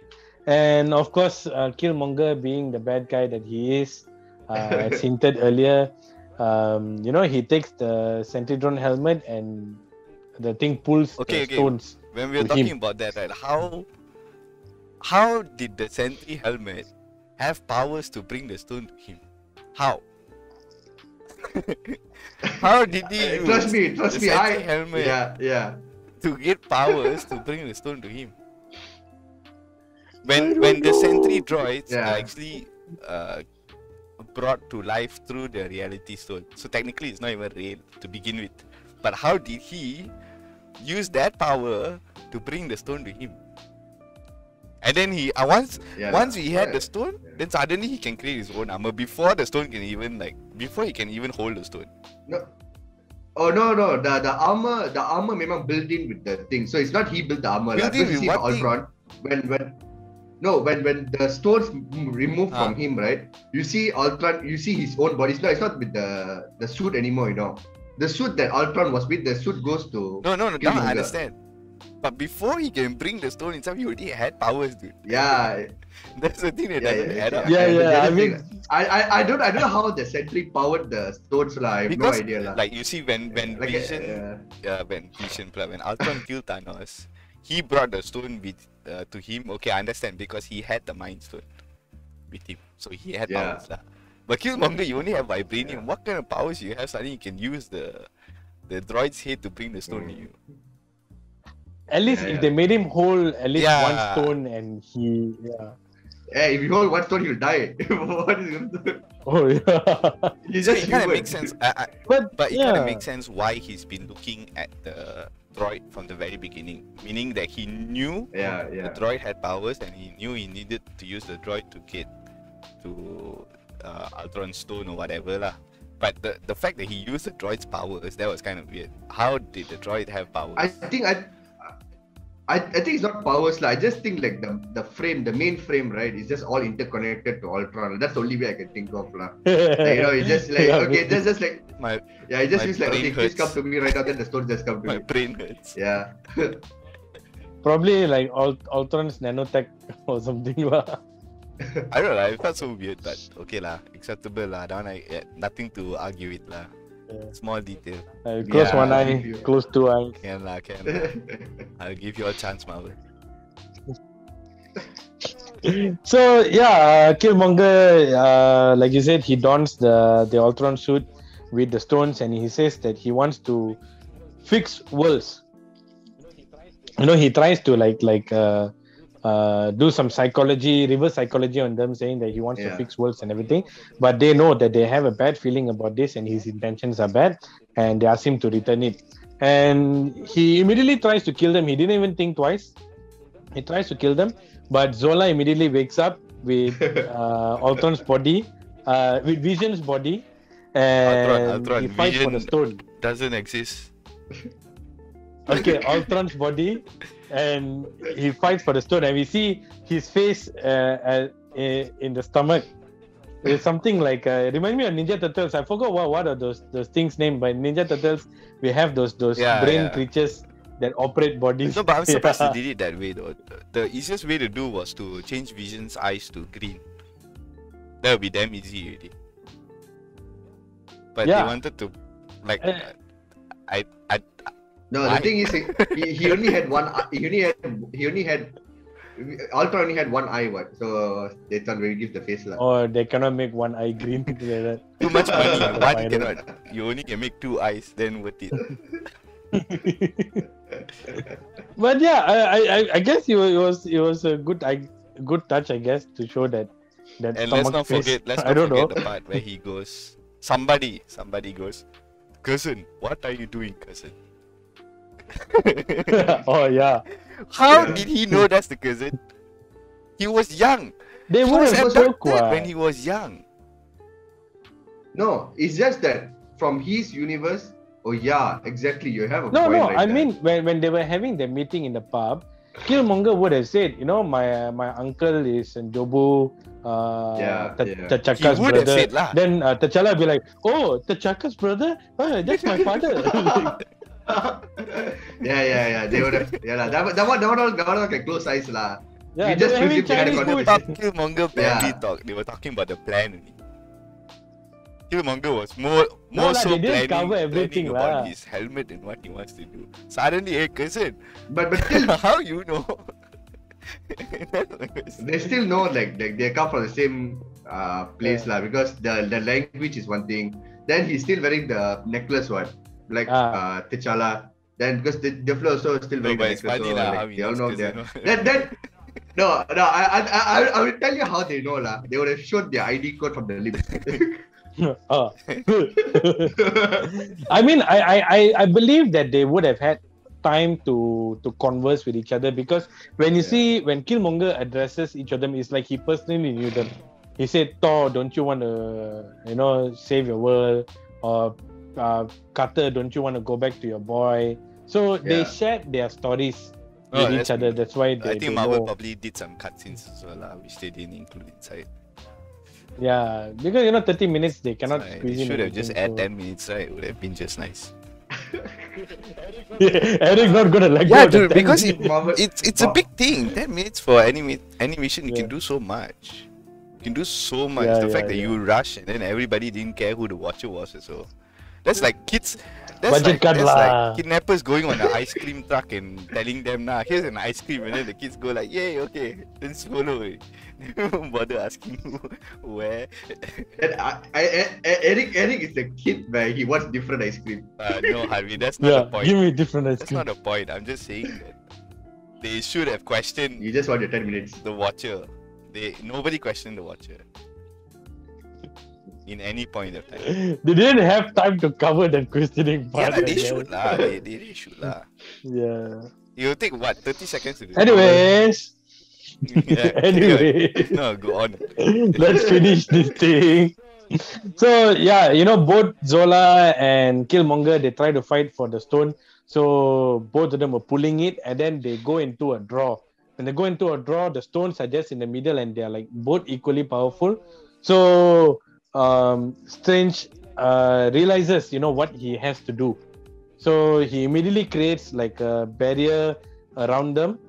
S1: And of course, Killmonger, being the bad guy that he is, as hinted earlier, he takes the Sentry drone helmet, and the thing pulls the stones.
S2: When we were talking about that, right? How did the Sentry helmet have powers to bring the stone to him? How? How did he use
S3: trust me,
S2: the Sentry helmet to get powers to bring the stone to him? When the Sentry droids are actually brought to life through the reality stone, so technically it's not even real to begin with. But how did he use that power to bring the stone to him? And then he once he had the stone, then suddenly he can create his own armor before the stone can even before he can even hold the stone.
S3: No. Oh no! The armor memang built in with the thing. So it's not he built the armor.
S2: Built in with what
S3: Ultron, when No, when the stones removed from him, right? You see Ultron, you see his own body. It's not with the suit anymore, you know. The suit that Ultron was with, the suit goes to
S2: No, now I
S3: Killmonger.
S2: understand. But before he can bring the stone himself, he already had powers, dude.
S3: Yeah.
S2: That's the thing that doesn't add up.
S1: I mean,
S3: I don't know how the Sentry powered the stones, lah. I have
S2: Because,
S3: no idea, lah.
S2: like, you see, when Ultron killed Thanos, he brought the stone with to him. Okay, I understand, because he had the Mind Stone with him, so he had powers, lah. But Killmonger, you only have vibranium. What kind of powers you have? Suddenly you can use the droid's head to bring the stone to you.
S1: At least if they made him hold at least one stone and he
S3: Hey, if you hold one stone, you'll die. What is going to do?
S1: Oh yeah.
S3: He's
S2: So
S3: just
S2: it kind of
S3: human.
S2: makes sense.
S1: But
S2: It kind of makes sense why he's been looking at the droid from the very beginning, meaning that he knew the droid had powers and he knew he needed to use the droid to get to Ultron's stone or whatever lah. But the fact that he used the droid's powers, that was kind of weird. How did the droid have powers?
S3: I think it's not powers lah. I just think like the frame, the main frame, right, is just all interconnected to Ultron. That's the only way I can think of lah. Like, you know, it's just like okay, that's just like it just feels like okay, please come to me right now. Then the stone just come to me.
S2: My brain hurts.
S3: Yeah.
S1: probably like Ultron's nanotech or something lah.
S2: I don't know. It felt so weird, but okay lah, acceptable lah. That one nothing to argue with lah. Small detail.
S1: Close one eye, close two eyes.
S2: Can lah. I'll give you a chance, Marvel.
S1: So Killmonger, like you said, he dons the Ultron suit with the stones, and he says that he wants to fix worlds. You know, he tries to do some reverse psychology on them, saying that he wants to fix worlds and everything, but they know that they have a bad feeling about this and his intentions are bad, and they ask him to return it, and he immediately tries to kill them. He didn't even think twice. He tries to kill them, but Zola immediately wakes up with Ultron's body, with Vision's body, and
S2: Ultron,
S1: he fights for the stone.
S2: Doesn't exist.
S1: Okay, Ultron's body, and he fights for the stone, and we see his face in the stomach. It's something like remind me of Ninja Turtles. I forgot what are those things named. By Ninja Turtles, we have those brain creatures that operate bodies.
S2: No, but I'm surprised they did it that way though. The easiest way to do was to change Vision's eyes to green. That would be damn easy already. But they wanted to, like,
S3: No, the thing is, he only had one. Ultron only had one eye, what? So they can't really give the face lah.
S1: Or they cannot make one eye green like that.
S2: Too much money. One cannot. You only can make two eyes, then worth it.
S1: But I guess it was a good touch, I guess, to show that.
S2: And let's not forget the part where he goes. Somebody goes, cousin, what are you doing, cousin?
S1: Oh yeah.
S2: How did he know that's the cousin? He was young.
S1: They were
S2: abducted when he was young.
S3: No, it's just that from his universe. Oh yeah, exactly. You have a point.
S1: No.
S3: Like
S1: I mean, when they were having their meeting in the pub, Killmonger would have said, you know, my uncle is Jobu, T'Chaka's brother.
S2: Said,
S1: then T'Challa would be like, oh, T'Chaka's brother? Oh, that's my father.
S3: Yeah. They would have. Yeah, that one like close eyes lah.
S1: Yeah,
S3: we just
S1: having Chinese food.
S2: Killmonger family talk. They were talking about the plan. Killmonger was more so planning about his helmet and what he wants to do. Suddenly, hey cousin.
S3: But still,
S2: how you know?
S3: They still know like they come from the same place lah, because the language is one thing. Then he's still wearing the necklace one. Like T'Challa, then because the flow also still very nice. So, they all know that. I will tell you how they know lah. They would have shown their ID code from the lips.
S1: I mean, I believe that they would have had time to converse with each other, because when you see when Killmonger addresses each of them, it's like he personally knew them. He said, Thor, don't you want to save your world? Or Carter, don't you want to go back to your boy? So they shared their stories. with each other. That's why
S2: I think
S1: they
S2: Marvel
S1: know.
S2: probably did some cutscenes as well, which they didn't include inside.
S1: Yeah, because 30 minutes they cannot
S2: They
S1: squeeze in.
S2: should have just add
S1: so...
S2: 10 minutes, right? Would have been just nice.
S1: Eric not gonna let go.
S2: Yeah,
S1: of the
S2: dude,
S1: 10
S2: because
S1: minutes.
S2: it's a big thing. 10 minutes for animation, you can do so much. You can do so much. The fact that you rush and then everybody didn't care who the watcher was as well. That's like kids. That's like kidnappers going on an ice cream truck and telling them, "Nah, here's an ice cream," and then the kids go like, "Yay, okay, then swallow it." They don't bother asking where.
S3: Eric is the kid where he wants different ice cream.
S2: No, Harvey, that's not the point.
S1: Give me different ice cream.
S2: That's not the point. I'm just saying that they should have questioned.
S3: You just want your 10 minutes.
S2: The watcher. Nobody questioned the watcher. In any point of time.
S1: They didn't have time to cover that questioning part.
S2: Yeah, they should lah. They should lah.
S1: Yeah.
S2: It'll take what, 30 seconds to do.
S1: Anyways.
S2: Anyway. No, go on.
S1: Let's finish this thing. So yeah, both Zola and Killmonger, they try to fight for the stone. So both of them were pulling it, and then they go into a draw. When they go into a draw, the stones are just in the middle, and they are like both equally powerful. So Strange realizes, what he has to do. So he immediately creates like a barrier around them.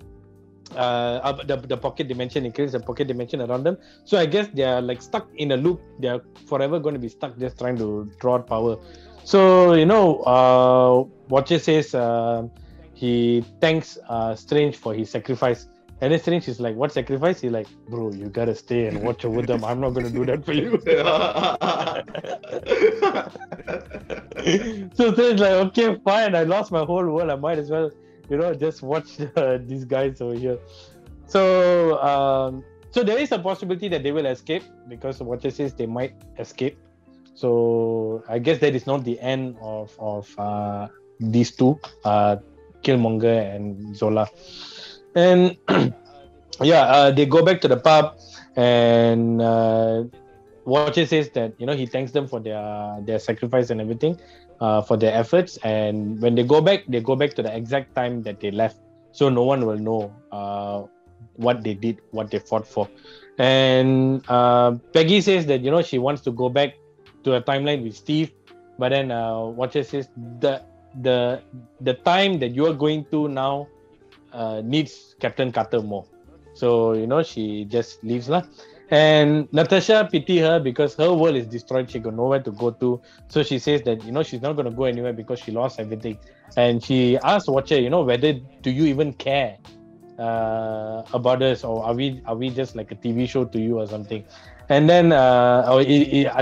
S1: The pocket dimension, he creates a pocket dimension around them. So I guess they are like stuck in a loop. They are forever going to be stuck just trying to draw out power. So, Watcher says he thanks Strange for his sacrifice. And then Strange is like, what sacrifice? He's like, bro, you gotta stay and watch over them. I'm not gonna do that for you. So Strange is like, okay, fine. I lost my whole world. I might as well, just watch these guys over here. So, so there is a possibility that they will escape because Watcher says they might escape. So I guess that is not the end of these two, Killmonger and Zola. And they go back to the pub, and Watcher says that he thanks them for their sacrifice and everything, for their efforts. And when they go back to the exact time that they left, so no one will know what they did, what they fought for. And Peggy says that she wants to go back to a timeline with Steve, but then Watcher says the time that you are going to now needs Captain Carter more. So, she just leaves lah. And Natasha pity her because her world is destroyed. She got nowhere to go to. So she says that, she's not going to go anywhere because she lost everything. And she asks Watcher, whether do you even care about us, or are we just like a TV show to you or something? And then, are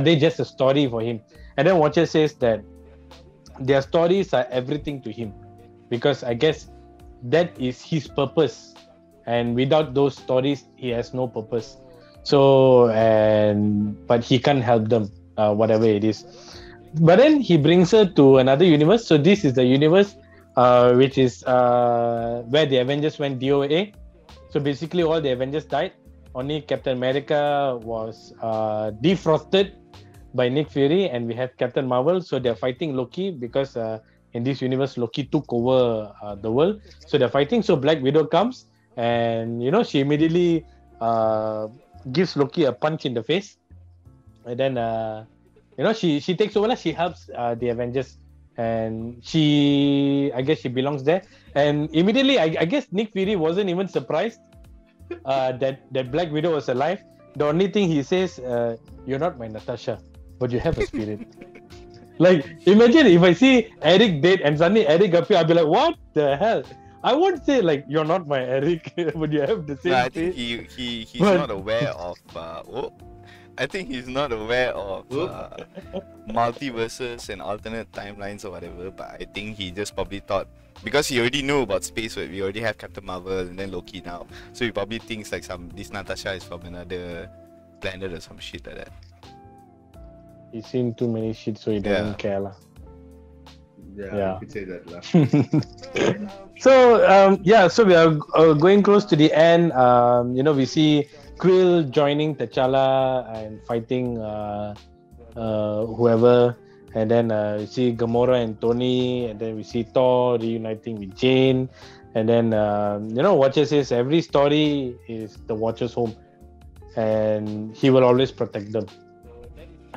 S1: they just a story for him? And then Watcher says that their stories are everything to him, because I guess that is his purpose, and without those stories he has no purpose. So but he can't help them, whatever it is. But then he brings her to another universe. So this is the universe which is where the Avengers went DOA. So basically all the Avengers died. Only Captain America was defrosted by Nick Fury, and we have Captain Marvel. So they're fighting Loki because in this universe, Loki took over the world. So they're fighting. So Black Widow comes, and she immediately gives Loki a punch in the face, and then she takes over. She helps the Avengers, and I guess she belongs there. And immediately, I guess Nick Fury wasn't even surprised that Black Widow was alive. The only thing he says, "You're not my Natasha, but you have a spirit." Like, imagine if I see Eric dead and suddenly Eric appear, I'll be like, what the hell? I won't say like, you're not my Eric, but you have the same
S2: I think he's not aware of I think he's not aware of multiverses and alternate timelines or whatever, but I think he just probably thought, because he already knew about space, where we already have Captain Marvel and then Loki now, so he probably thinks like this Natasha is from another planet or some shit like that.
S1: He's seen too many shit, so he doesn't care lah.
S3: Yeah, you could say that lah.
S1: So we are going close to the end. We see Quill joining T'Challa and fighting whoever, and then we see Gamora and Tony, and then we see Thor reuniting with Jane, And then Watcher says every story is the Watcher's home, and he will always protect them.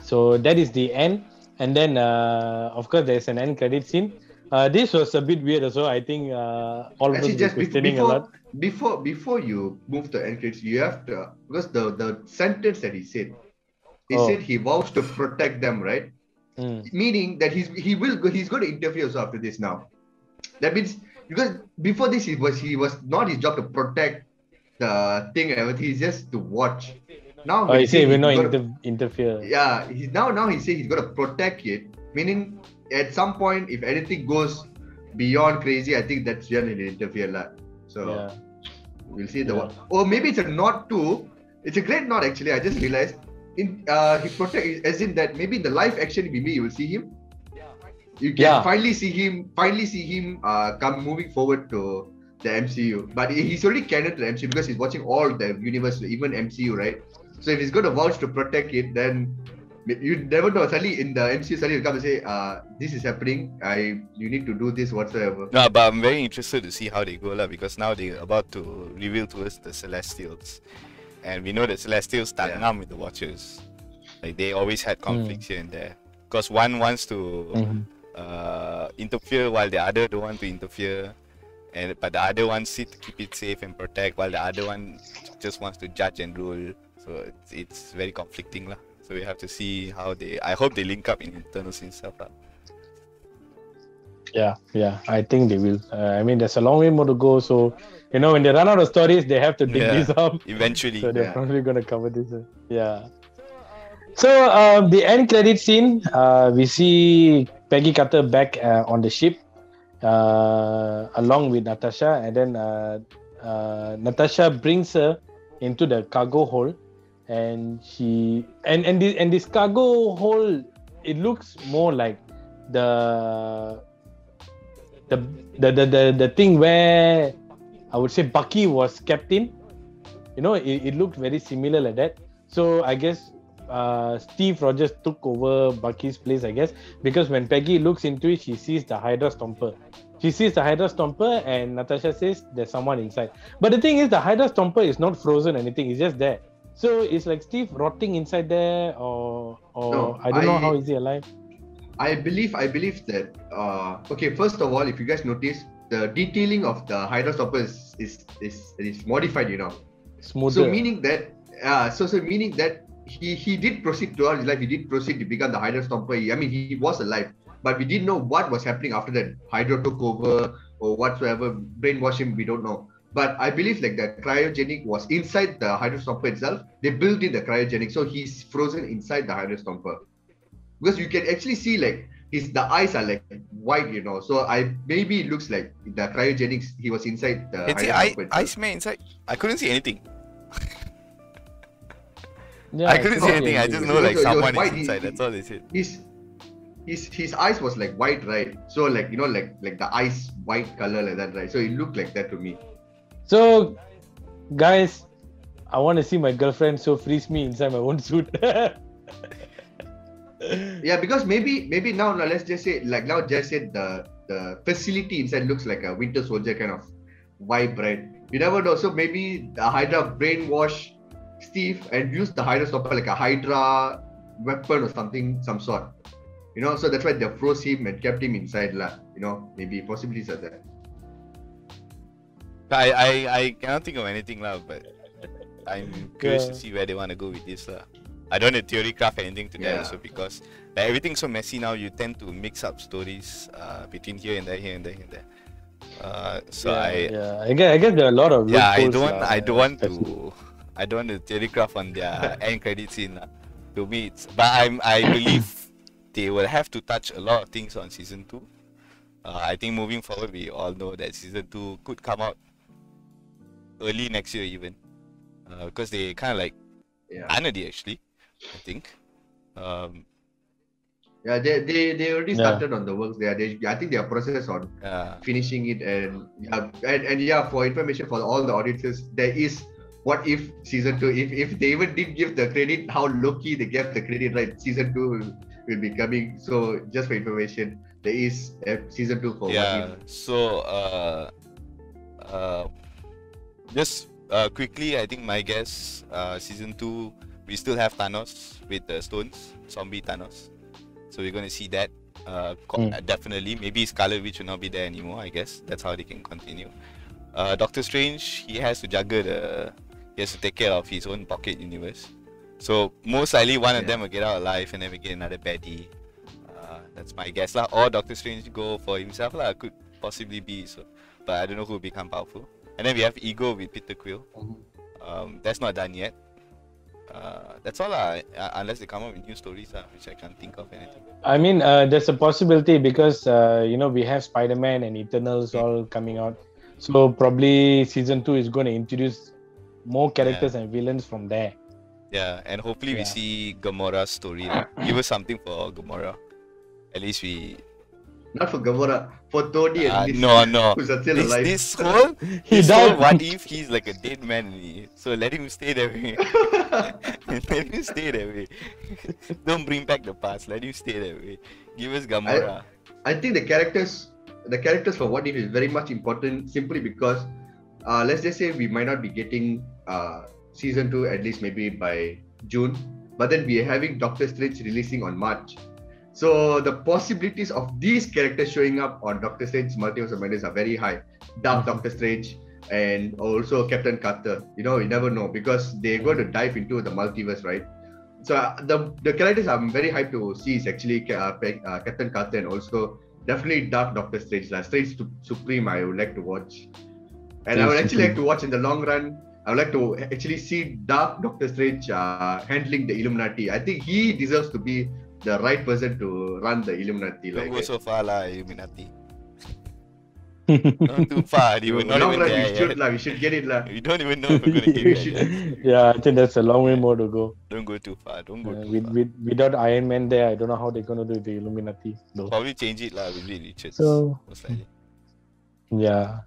S1: So that is the end. And then of course there's an end credit scene. This was a bit weird also. I think all of us
S3: Actually,
S1: were
S3: just
S1: questioning a lot.
S3: before you move to end credits, you have to, because the sentence that he said he vows to protect them, right? Meaning that he's going to interfere also after this now. That means, because before this he was not his job to protect the thing and everything. He's just to watch. Now
S1: He said we're not interfere.
S3: Yeah, now he said he's going to protect it. Meaning, at some point, if anything goes beyond crazy, I think that's when he'll interfere lah. So we'll see or maybe it's a nod too. It's a great nod actually. I just realized he protect, as in that maybe in the live action maybe you will see him. You can finally see him come moving forward to the MCU. But he's already canon to the MCU because he's watching all the universe, even MCU, right? So if he's going to vouch to protect it, then you never know. Suddenly in the MCU, suddenly he'll come and say, this is happening. You need to do this whatsoever.
S2: No, but I'm very interested to see how they go lah, because now they're about to reveal to us the Celestials. And we know the Celestials tangam with the Watchers. Like they always had conflicts here and there. Because one wants to interfere while the other don't want to interfere. But the other wants it to keep it safe and protect, while the other one just wants to judge and rule. So it's very conflicting lah. So we have to see how I hope they link up in Eternals itself lah.
S1: Yeah, I think they will. I mean, there's a long way more to go. So, when they run out of stories, they have to dig this up.
S2: Eventually.
S1: So they're probably going to cover this. So, the end credit scene, we see Peggy Carter back on the ship along with Natasha. And then Natasha brings her into the cargo hold. And this cargo hold, it looks more like the thing where I would say Bucky was kept in. It looked very similar like that. So I guess Steve Rogers took over Bucky's place, I guess, because when Peggy looks into it, she sees the Hydra Stomper. She sees the Hydra Stomper, and Natasha says there's someone inside. But the thing is, the Hydra Stomper is not frozen or anything; it's just there. So it's like Steve rotting inside there, or no, I don't know how is he alive.
S3: I believe that okay, first of all, if you guys notice, the detailing of the Hydra Stopper is modified,
S1: Smoother.
S3: So meaning that meaning that he did proceed throughout his life. He did proceed to become the Hydra Stomper. I mean, he was alive, but we didn't know what was happening after that. Hydra took over or whatsoever, brainwash him. We don't know. But I believe like the cryogenic was inside the Hydra Stomper itself. They built in the cryogenic, so he's frozen inside the Hydra Stomper. Because you can actually see like the eyes are like white, So maybe it looks like the cryogenics. He was inside the Hydra Stomper.
S2: Eyes inside. I couldn't see anything.
S1: I
S2: couldn't see anything. I just know like someone is inside. That's all they said.
S3: His eyes was like white, right? So like like the eyes white color like that, right? So it looked like that to me.
S1: So, guys, I want to see my girlfriend, so freeze me inside my own suit.
S3: Yeah, because maybe now let's just say the facility inside looks like a Winter Soldier kind of vibe, right? You never know. So maybe the Hydra brainwash Steve and use the Hydra Stopper like a Hydra weapon or some sort. So that's why they froze him and kept him inside lah. Maybe possibilities are there.
S2: I cannot think of anything lah, but I'm curious to see where they want to go with this lah. I don't want to theory craft anything to that also, because like everything's so messy now. You tend to mix up stories between here and there, here and there, here and there.
S1: I guess there are a lot of
S2: I don't want to theory craft on their end credit scene. To me, I believe they will have to touch a lot of things on season 2. I think moving forward, we all know that season 2 could come out early next year even, because they kind of like Anadi actually, I think.
S3: Yeah, they already started on the works there. I think they are process on finishing it, and for information for all the audiences, there is What If season 2. If they even did give the credit, how low-key they gave the credit, right? Season 2 will be coming. So just for information, there is season 2 for What If.
S2: So Just quickly, I think my guess, season 2, we still have Thanos with the stones, zombie Thanos. So we're gonna see that. Definitely. Maybe Scarlet Witch will not be there anymore. I guess that's how they can continue. Doctor Strange, he has to he has to take care of his own pocket universe. So most likely one of them will get out alive, and then we get another baddie. That's my guess lah. Or Doctor Strange go for himself lah. Could possibly be so, but I don't know who will become powerful. And then we have Ego with Peter Quill. That's not done yet. That's all lah. Unless they come up with new stories which I can't think of anything.
S1: I mean, there's a possibility because we have Spider-Man and Eternals all coming out. So probably season 2 is going to introduce more characters and villains from there.
S2: Yeah, and hopefully we see Gamora's story. Give us something for Gamora. At least we...
S3: Not for Gamora, for Tony at least.
S2: No.
S3: Who's still alive.
S2: This whole what if he's like a dead man? So let him stay that way. Let him stay that way. Don't bring back the past. Let him stay that way. Give us Gamora.
S3: I think the characters for What If is very much important simply because let's just say we might not be getting season 2 at least maybe by June, but then we are having Doctor Strange releasing on March. So the possibilities of these characters showing up on Doctor Strange Multiverse of Madness are very high. Dark Doctor Strange and also Captain Carter. You never know because they're going to dive into the multiverse, right? So the characters I'm very hyped to see is actually Captain Carter and also definitely Dark Doctor Strange. Strange Supreme I would like to watch. And I would actually like to watch in the long run. I would like to actually see Dark Doctor Strange handling the Illuminati. I think he deserves to be the right person to run the Illuminati.
S2: Don't go so far lah, Illuminati. Not too far. We
S3: should get it lah.
S2: We don't even know if we're gonna get it.
S1: Yeah, I think that's a long way more to go.
S2: Don't go too far.
S1: Without Iron Man there, I don't know how they're gonna do the Illuminati. Though.
S2: Probably change it lah with Reed Richards.
S1: So
S2: most likely.
S1: Yeah.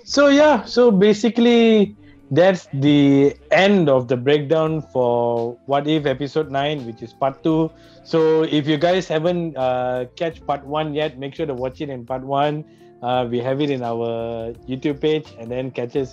S1: So basically that's the end of the breakdown for What If episode 9, which is part 2. So if you guys haven't catch part 1 yet, make sure to watch it in part 1. We have it in our YouTube page, and then catch us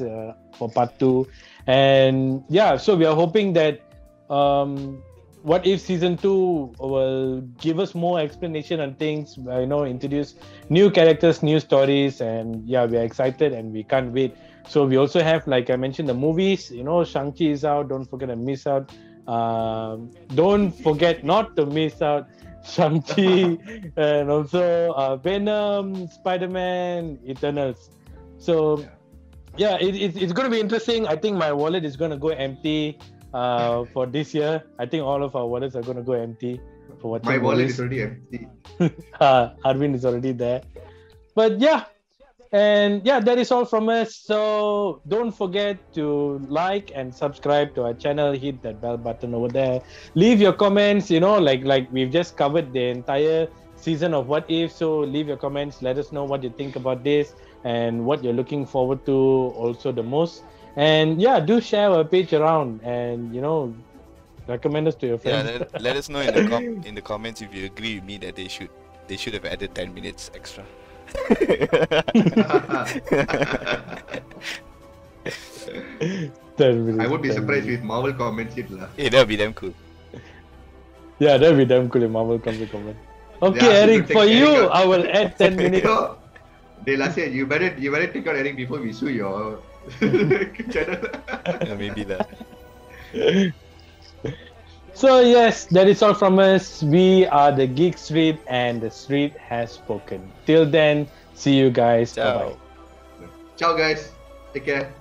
S1: for part 2. And so we are hoping that What If season 2 will give us more explanation on things, introduce new characters, new stories, and we are excited and we can't wait. So we also have, like I mentioned, the movies. Shang-Chi is out. Don't forget to miss out. Don't forget not to miss out Shang-Chi and also Venom, Spider-Man, Eternals. So it's going to be interesting. I think my wallet is going to go empty for this year. I think all of our wallets are going to go empty for watching
S3: my wallet is already empty.
S1: Arvind is already there. But and that is all from us. So don't forget to like and subscribe to our channel. Hit that bell button over there. Leave your comments. Like we've just covered the entire season of What If. So leave your comments. Let us know what you think about this and what you're looking forward to also the most. And do share our page around and recommend us to your friends.
S2: Yeah, let us know in the comments if you agree with me that they should have added 10 minutes extra.
S3: I would be surprised if Marvel comments it lah.
S2: Yeah, that'd be damn cool.
S1: Yeah, that'd be damn cool if Marvel comes to comment. Okay, Eric, for you, I will add 10 minutes.
S3: They last said you better take out Eric before we sue your channel.
S2: Maybe that.
S1: So yes, that is all from us. We are the Geek Street and the street has spoken. Till then, see you guys.
S2: Ciao.
S1: Bye-bye.
S3: Ciao guys. Take care.